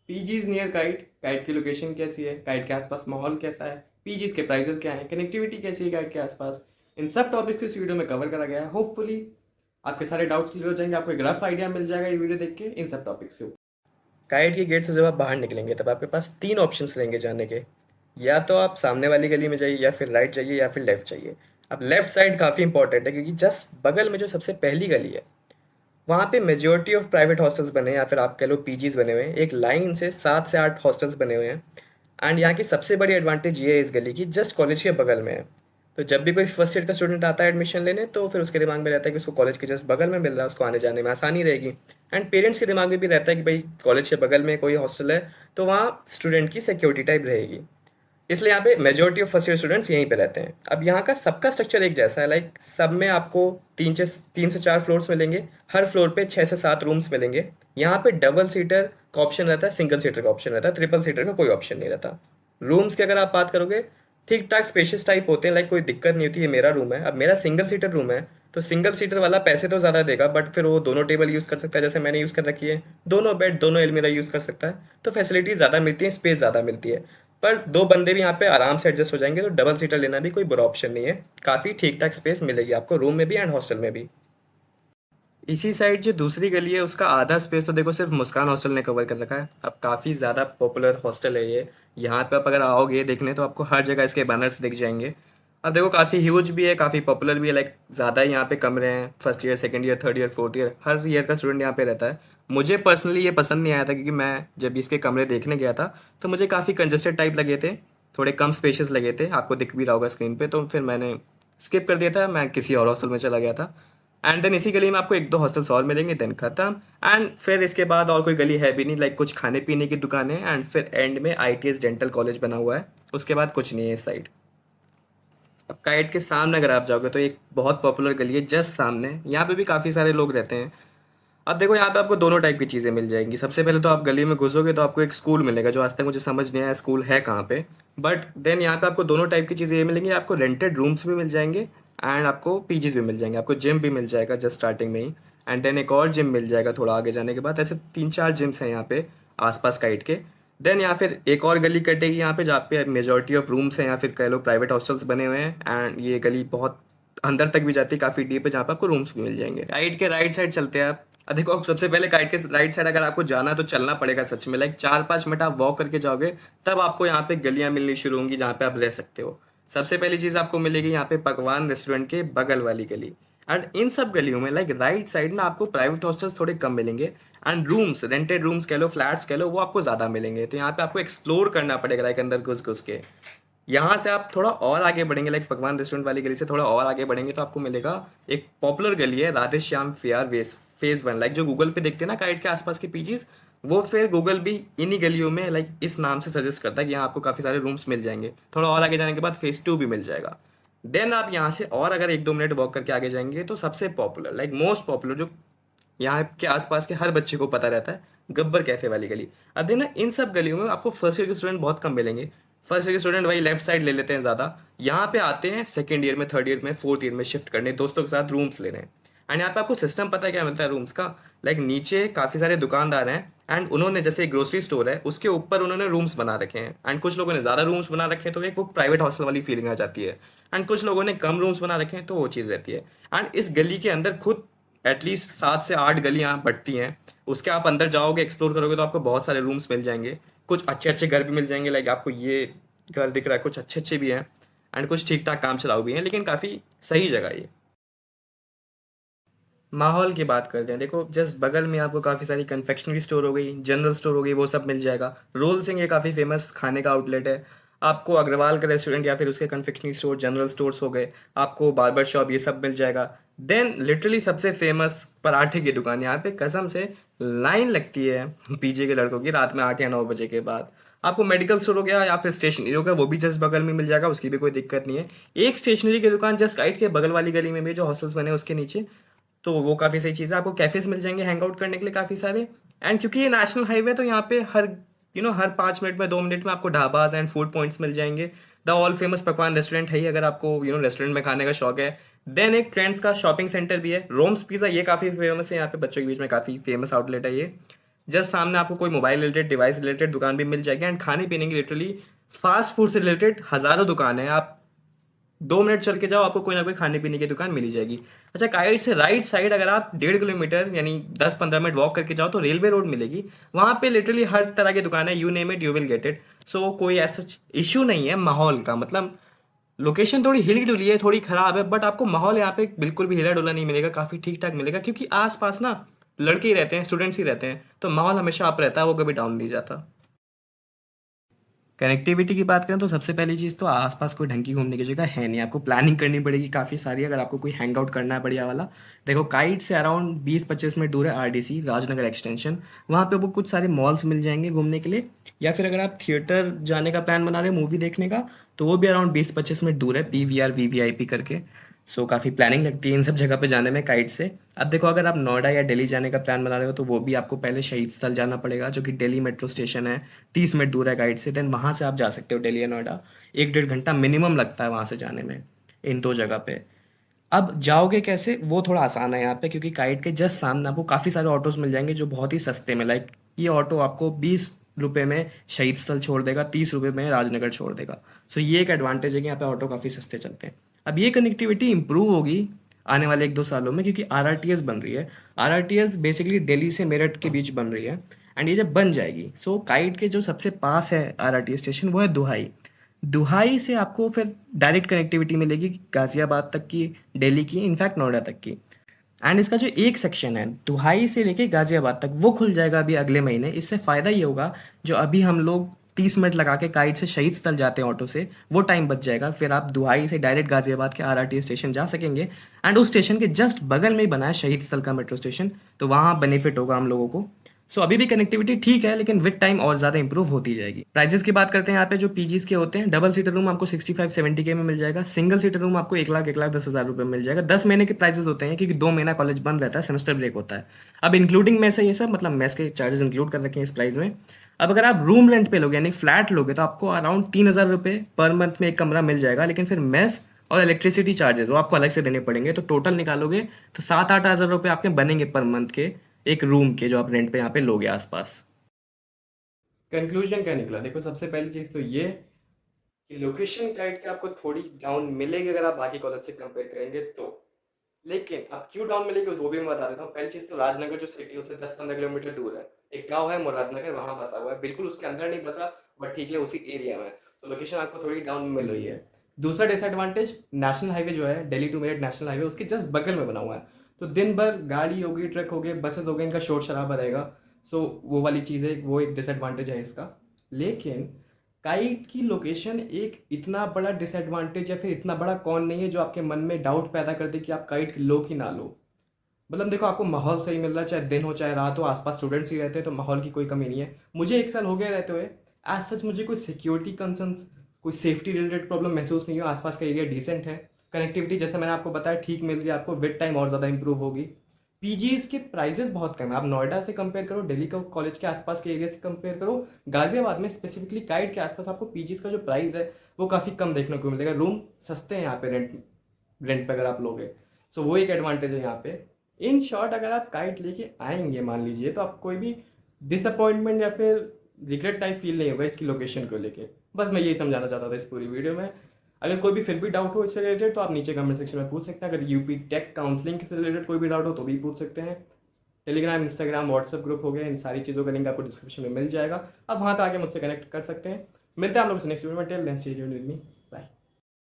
PGs near kite, kite की location कैसी है, काइट के आसपास माहौल कैसा है, पीजीज के प्राइसेस क्या हैं, कनेक्टिविटी कैसी है काइट के आसपास, इन सब टॉपिक्स को इस वीडियो में कवर करा गया है। होपफुली आपके सारे डाउट्स क्लियर हो जाएंगे, आपको एक रफ आइडिया मिल जाएगा ये वीडियो देख के इन सब टॉपिक्स के ऊपर। काइट के गेट से जब आप बाहर निकलेंगे तब आपके पास तीन ऑप्शंस रहेंगे जाने के। या तो आप सामने वाली गली में जाइए, या फिर राइट जाइए, या फिर लेफ्ट जाइए। अब लेफ्ट साइड काफ़ी इंपॉर्टेंट है क्योंकि जस्ट बगल में जो सबसे पहली गली है वहाँ पे मेजोरिटी ऑफ प्राइवेट हॉस्टल्स बने हैं, या फिर आप कह लो पीजीज बने हुए हैं। एक लाइन से 7 से 8 हॉस्टल्स बने हुए हैं। एंड यहाँ की सबसे बड़ी एडवांटेज ये है इस गली की, जस्ट कॉलेज के बगल में है। तो जब भी कोई फर्स्ट ईयर का स्टूडेंट आता है एडमिशन लेने, तो फिर उसके दिमाग में रहता है कि उसको कॉलेज के जस्ट बगल में मिल रहा है, उसको आने जाने में आसानी रहेगी। एंड पेरेंट्स के दिमाग में भी रहता है कि भाई कॉलेज के बगल में कोई हॉस्टल है तो वहाँ स्टूडेंट की सिक्योरिटी टाइप रहेगी। इसलिए यहाँ पे majority of first year students यहीं पे रहते हैं। अब यहाँ का सबका स्ट्रक्चर एक जैसा है, लाइक सब में आपको 3 से 4 फ्लोर्स मिलेंगे। हर फ्लोर पे 6 से 7 रूम्स मिलेंगे। यहाँ पे डबल सीटर का ऑप्शन रहता है, सिंगल सीटर का ऑप्शन रहता है, ट्रिपल सीटर का कोई ऑप्शन नहीं रहता। रूम्स की अगर आप बात करोगे, ठीक ठाक स्पेशियस टाइप होते हैं, लाइक कोई दिक्कत नहीं होती। ये मेरा रूम है, अब मेरा सिंगल सीटर रूम है, तो सिंगल सीटर वाला पैसे तो ज़्यादा देगा, बट फिर वो दोनों टेबल यूज़ कर सकता है जैसे मैंने यूज़ कर रखी है, दोनों बेड दोनों अलमीरा यूज़ कर सकता है। तो फैसिलिटीज़ ज़्यादा मिलती हैं, स्पेस ज़्यादा मिलती है। पर दो बंदे भी यहाँ पे आराम से एडजस्ट हो जाएंगे, तो डबल सीटर लेना भी कोई बुरा ऑप्शन नहीं है। काफ़ी ठीक ठाक स्पेस मिलेगी आपको रूम में भी एंड हॉस्टल में भी। इसी साइड जो दूसरी गली है उसका आधा स्पेस तो देखो सिर्फ मुस्कान हॉस्टल ने कवर कर रखा है। अब काफ़ी ज़्यादा पॉपुलर हॉस्टल है ये। यहाँ पे आप अगर आओगे देखने तो आपको हर जगह इसके बैनर्स दिख जाएंगे। अब देखो काफ़ी ह्यूज भी है, काफ़ी पॉपुलर भी है, लाइक ज़्यादा ही यहाँ पे कमरे हैं। First year, second year, third year, fourth year, हर ईयर का स्टूडेंट यहाँ पे रहता है। मुझे पर्सनली ये पसंद नहीं आया था क्योंकि मैं जब इसके कमरे देखने गया था तो मुझे काफ़ी कंजस्टेड टाइप लगे थे, थोड़े कम स्पेशियस लगे थे, आपको दिख भी रहा होगा स्क्रीन पे। तो फिर मैंने स्किप कर दिया था, मैं किसी और हॉस्टल में चला गया था। एंड देन इसी गली में आपको एक दो हॉस्टल्स और मिलेंगे, देन खत्म। एंड फिर इसके बाद और कोई गली है भी नहीं, लाइक कुछ खाने पीने की दुकानें, एंड फिर एंड में आईटीएस डेंटल कॉलेज बना हुआ है। उसके बाद कुछ नहीं है इस साइड। अब काइट के सामने अगर आप जाओगे तो एक बहुत पॉपुलर गली है जस्ट सामने, यहाँ पे भी काफ़ी सारे लोग रहते हैं। अब देखो यहाँ पे आपको दोनों टाइप की चीज़ें मिल जाएंगी। सबसे पहले तो आप गली में घुसोगे तो आपको एक स्कूल मिलेगा, जो आज तक मुझे समझ नहीं आया स्कूल है कहाँ पे। बट देन यहाँ पे आपको दोनों टाइप की चीज़ें ये मिलेंगी, आपको रेंटेड रूम्स भी मिल जाएंगे एंड आपको पीजीज भी मिल जाएंगे, आपको जिम भी मिल जाएगा जस्ट स्टार्टिंग में ही। एंड देन एक और जिम मिल जाएगा थोड़ा आगे जाने के बाद। ऐसे 3-4 जिम्स हैं यहाँ पे आसपास काइट के। देन यहाँ फिर एक और गली कटेगी यहाँ पे जहाँ पे मेजोरिटी ऑफ रूम्स हैं, या फिर कह लो प्राइवेट हॉस्टल्स बने हुए हैं। एंड ये गली बहुत अंदर तक भी जाती है, काफ़ी डीप है, जहाँ पे आपको रूम्स भी मिल जाएंगे। काइट के राइट साइड चलते हैं आप। देखो अब सबसे पहले काइट के राइट साइड अगर आपको जाना है तो चलना पड़ेगा सच में, लाइक 4-5 मिनट आप वॉक करके जाओगे तब आपको यहाँ पे गलियाँ मिलनी शुरू होंगी जहाँ पे आप रह सकते हो। सबसे पहली चीज़ आपको मिलेगी यहाँ पे पकवान रेस्टोरेंट के बगल वाली गली। एंड इन सब गलियों में लाइक राइट साइड ना आपको प्राइवेट हॉस्टल्स थोड़े कम मिलेंगे, एंड रूम्स, रेंटेड रूम्स कह लो, फ्लैट्स कह लो, वो आपको ज़्यादा मिलेंगे। तो यहाँ पे आपको एक्सप्लोर करना पड़ेगा, लाइक अंदर घुस घुस के। यहाँ से आप थोड़ा और आगे बढ़ेंगे, लाइक पकवान रेस्टोरेंट वाली गली से थोड़ा और आगे बढ़ेंगे तो आपको मिलेगा एक पॉपुलर गली है राधे श्याम फेयर वेस फेज 1। लाइक जो गूगल पे देखते हैं ना काइट के आसपास के पीजीज, वो फिर गूगल भी इन्हीं गलियों में लाइक इस नाम से सजेस्ट करता है कि यहाँ आपको काफ़ी सारे रूम्स मिल जाएंगे। थोड़ा और आगे जाने के बाद फेज 2 भी मिल जाएगा। देन आप यहाँ से और अगर 1-2 मिनट वॉक करके आगे जाएंगे तो सबसे पॉपुलर, लाइक मोस्ट पॉपुलर, जो यहाँ के आसपास के हर बच्चे को पता रहता है, गब्बर कैफे वाली गली। अब देखना इन सब गलियों में आपको फर्स्ट ईयर के स्टूडेंट बहुत कम मिलेंगे। फर्स्ट ईयर के स्टूडेंट वही लेफ्ट साइड ले लेते हैं ज़्यादा। यहाँ पे आते हैं सेकंड ईयर में, थर्ड ईयर में, फोर्थ ईयर में शिफ्ट करने, दोस्तों के साथ रूम्स लेने। एंड यहाँ पे आपको सिस्टम पता है क्या मिलता है रूम्स का, लाइक नीचे काफ़ी सारे दुकानदार हैं एंड उन्होंने जैसे ग्रोसरी स्टोर है उसके ऊपर उन्होंने रूम्स बना रखे हैं। एंड कुछ लोगों ने ज़्यादा रूम्स बना रखे हैं तो एक वो प्राइवेट हॉस्टल वाली फीलिंग आ जाती है। एंड कुछ लोगों ने कम रूम्स बना रखे हैं तो वो चीज़ रहती है। एंड इस गली के अंदर खुद एटलीस्ट 7 से 8 गलियाँ बढ़ती हैं। उसके आप अंदर जाओगे, एक्सप्लोर करोगे तो आपको बहुत सारे रूम्स मिल जाएंगे। कुछ अच्छे अच्छे घर भी मिल जाएंगे, लाइक आपको ये घर दिख रहा है, कुछ अच्छे अच्छे भी हैं एंड कुछ ठीक ठाक काम चलाऊ भी हैं, लेकिन काफ़ी सही जगह है ये। माहौल की बात करते हैं, देखो जस्ट बगल में आपको काफ़ी सारी कन्फेक्शनरी स्टोर हो गई, जनरल स्टोर हो गई, वो सब मिल जाएगा। रोल सिंह ये काफ़ी फेमस खाने का आउटलेट है। आपको अग्रवाल का रेस्टोरेंट या फिर उसके कन्फेक्शनरी स्टोर, जनरल स्टोर्स हो गए, आपको बार्बर शॉप, ये सब मिल जाएगा। देन लिटरली सबसे फेमस पराठे की दुकान, यहाँ पे कसम से लाइन लगती है पीजे के लड़कों की रात में 8 या 9 बजे के बाद। आपको मेडिकल स्टोर हो गया या फिर स्टेशनरी हो गया, वो भी जस्ट बगल में मिल जाएगा, उसकी भी कोई दिक्कत नहीं है। एक स्टेशनरी की दुकान जस्ट काइट के बगल वाली गली में भी, जो हॉस्टल्स बने हैं उसके नीचे, तो वो काफ़ी सही चीज़ है। आपको कैफ़ेज़ मिल जाएंगे हैंग आउट करने के लिए काफ़ी सारे। एंड क्योंकि ये नेशनल हाईवे है तो यहाँ पे हर हर 5 मिनट में, 2 मिनट में आपको ढाबाज एंड फूड पॉइंट्स मिल जाएंगे। द ऑल फेमस पकवान रेस्टोरेंट है ही, अगर आपको रेस्टोरेंट में खाने का शौक है। देन एक ट्रेंड्स का शॉपिंग सेंटर भी है, रोम्स पिज़्ज़ा, ये काफ़ी फेमस है यहाँ पे, बच्चों के बीच में काफ़ी फेमस आउटलेट है ये। जस्ट सामने आपको कोई मोबाइल रिलेटेड डिवाइस रिलेटेड दुकान भी मिल जाएगी, एंड खाने पीने की लिटरली फास्ट फूड से रिलेटेड हज़ारों दुकान है। आप 2 मिनट चल के जाओ, आपको कोई ना कोई खाने पीने की दुकान मिल ही जाएगी। अच्छा, काइट से राइट साइड अगर आप 1.5 किलोमीटर यानी 10-15 मिनट वॉक करके जाओ तो रेलवे रोड मिलेगी। वहाँ पे लिटरली हर तरह की दुकान है, you name it you will get it. So कोई ऐसा इशू नहीं है माहौल का, मतलब लोकेशन थोड़ी हिली डुली है, थोड़ी खराब है, बट आपको माहौल यहाँ पे बिल्कुल भी हिला डुला नहीं मिलेगा, काफ़ी ठीक ठाक मिलेगा, क्योंकि आसपास ना लड़के ही रहते हैं, स्टूडेंट्स ही रहते हैं, तो माहौल हमेशा अप रहता है, वो कभी डाउन नहीं जाता। कनेक्टिविटी की बात करें तो सबसे पहली चीज़ तो आसपास कोई ढंग की घूमने की जगह है नहीं, आपको प्लानिंग करनी पड़ेगी काफ़ी सारी अगर आपको कोई हैंग आउट करना है बढ़िया वाला। देखो, काइट से अराउंड 20-25 मिनट दूर है आरडीसी, राजनगर एक्सटेंशन। वहाँ पे वो कुछ सारे मॉल्स मिल जाएंगे घूमने के लिए, या फिर अगर आप थिएटर जाने का प्लान बना रहे हो मूवी देखने का, तो वो भी अराउंड 20-25 मिनट दूर है, पीवीआर वीवीआईपी करके। सो काफ़ी प्लानिंग लगती है इन सब जगह पे जाने में काइट से। अब देखो, अगर आप नोएडा या दिल्ली जाने का प्लान बना रहे हो तो वो भी आपको पहले शहीद स्थल जाना पड़ेगा, जो कि दिल्ली मेट्रो स्टेशन है, 30 मिनट दूर है गाइड से। देन वहाँ से आप जा सकते हो दिल्ली या नोएडा, 1-1.5 घंटा मिनिमम लगता है वहाँ से जाने में, इन दो जगह पे। अब जाओगे कैसे, वो थोड़ा आसान है यहाँ पे, क्योंकि काइट के जस्ट सामने आपको काफ़ी सारे ऑटोज मिल जाएंगे जो बहुत ही सस्ते में, लाइक ये ऑटो आपको 20 रुपये में शहीद स्थल छोड़ देगा, 30 रुपये में राजनगर छोड़ देगा। सो ये एक एडवांटेज है कि यहाँ पे ऑटो काफ़ी सस्ते चलते हैं। अब ये कनेक्टिविटी इंप्रूव होगी आने वाले 1-2 सालों में, क्योंकि आरआरटीएस बन रही है। आरआरटीएस बेसिकली दिल्ली से मेरठ के बीच बन रही है, एंड ये जब बन जाएगी, सो काइट के जो सबसे पास है आरआरटीएस स्टेशन वो है दुहाई। दुहाई से आपको फिर डायरेक्ट कनेक्टिविटी मिलेगी गाजियाबाद तक की, दिल्ली की, इनफैक्ट नोएडा तक की। एंड इसका जो एक सेक्शन है दुहाई से लेके गाजियाबाद तक, वो खुल जाएगा अभी अगले महीने। इससे फ़ायदा ये होगा, जो अभी हम लोग 30 मिनट लगा के काइट से शहीद स्थल जाते हैं ऑटो से, वो टाइम बच जाएगा। फिर आप दुहाई से डायरेक्ट गाजियाबाद के आरआरटी स्टेशन जा सकेंगे, एंड उस स्टेशन के जस्ट बगल में ही बना है शहीद स्थल का मेट्रो स्टेशन, तो वहाँ बेनिफिट होगा हम लोगों को। सो अभी भी कनेक्टिविटी ठीक है, लेकिन विद टाइम और ज़्यादा इंप्रूव होती जाएगी। प्राइजेस की बात करते हैं यहाँ पे, जो पीजीज के होते हैं, डबल सीटर रूम आपको 65-70 के में मिल जाएगा, सिंगल सीटर रूम आपको 1,10,000 रुपये में मिल जाएगा। 10 महीने के प्राइजेस होते हैं, क्योंकि 2 महीना कॉलेज बंद रहता है, सेमेस्टर ब्रेक होता है। अब इंक्लूडिंग मैस है ये सब, मतलब मैस के चार्जेस इंक्लूड कर रखे हैं इस प्राइस में। अब अगर आप रूम रेंट पे लोगे यानी फ्लैट लोगे, तो आपको अराउंड 3,000 रुपये पर मंथ में एक कमरा मिल जाएगा, लेकिन फिर मेस और इलेक्ट्रिसिटी चार्जेस वो आपको अलग से देने पड़ेंगे, तो टोटल निकालोगे तो 7-8 हज़ार रुपये आपके बनेंगे पर मंथ के, एक रूम के, जो आप रेंट पे यहाँ पे लोगे आसपास। कंक्लूजन क्या निकला, देखो सबसे पहली चीज़ तो ये कि लोकेशन गाइड के आपको थोड़ी डाउन मिलेगी अगर आप बाकी कॉलेज से कंपेयर करेंगे तो। लेकिन अब क्यों डाउन मिलेगी वो भी मैं बता देता हूँ। पहली चीज़ तो राजनगर जो सिटी है उससे 10-15 किलोमीटर दूर है, एक गांव है मुरादनगर, वहाँ बसा हुआ है, बिल्कुल उसके अंदर नहीं बसा, बट ठीक है उसी एरिया में, तो लोकेशन आपको थोड़ी डाउन मिल रही है। दूसरा डिसएडवांटेज, नेशनल हाईवे जो है Delhi to Meerut national highway, उसके जस्ट बगल में बना हुआ है, तो दिन भर गाड़ी होगी, ट्रक हो गए, बसेस हो गए, इनका शोर शराबा रहेगा। सो वो वाली चीज़ है, वो एक डिसएडवांटेज है इसका। लेकिन काइट की लोकेशन एक इतना बड़ा डिसएडवांटेज या फिर इतना बड़ा कौन नहीं है जो आपके मन में डाउट पैदा कर दे कि आप काइट लो कि ना लो। मतलब देखो, आपको माहौल सही मिल रहा है, चाहे दिन हो चाहे रात हो, आसपास स्टूडेंट्स ही रहते हैं, तो माहौल की कोई कमी नहीं है। मुझे 1 साल हो गया रहते हुए, एज सच मुझे कोई सिक्योरिटी कंसर्न्स, कोई सेफ्टी रिलेटेड प्रॉब्लम महसूस नहीं हुआ। आसपास का एरिया डिसेंट है, कनेक्टिविटी जैसे मैंने आपको बताया ठीक मिल रही है, आपको विद टाइम और ज़्यादा इंप्रूव होगी। पीजीज के प्राइजेस बहुत कम है, आप नोएडा से कंपेयर करो, दिल्ली का कॉलेज के आसपास के एरिया से कंपेयर करो, गाजियाबाद में स्पेसिफिकली काइट के आसपास आपको पीजीज का जो प्राइस है वो काफ़ी कम देखने को मिलेगा। रूम सस्ते हैं यहाँ पे, रेंट रेंट पे अगर आप लोगे, सो वो एक एडवांटेज है यहाँ पे। इन शॉर्ट, अगर आप काइट लेके आएंगे मान लीजिए, तो आप कोई भी डिसअपॉइंटमेंट या फिर रिग्रेट टाइप फील नहीं होगा इसकी लोकेशन को लेके। बस मैं यही समझाना चाहता था इस पूरी वीडियो में। अगर कोई भी फिर भी डाउट हो इससे रिलेटेड तो आप नीचे कमेंट सेक्शन में पूछ सकते हैं। अगर यूपी टेक काउंसलिंग से रिलेटेड कोई भी डाउट हो तो भी पूछ सकते हैं। टेलीग्राम, इंस्टाग्राम, व्हाट्सएप ग्रुप हो गया, इन सारी चीज़ों का लिंक आपको डिस्क्रिप्शन में मिल जाएगा, आप वहाँ पे आके मुझसे कनेक्ट कर सकते हैं। मिलते हैं आप लोगों से नेक्स्ट वीडियो में। Till then see you with me, bye.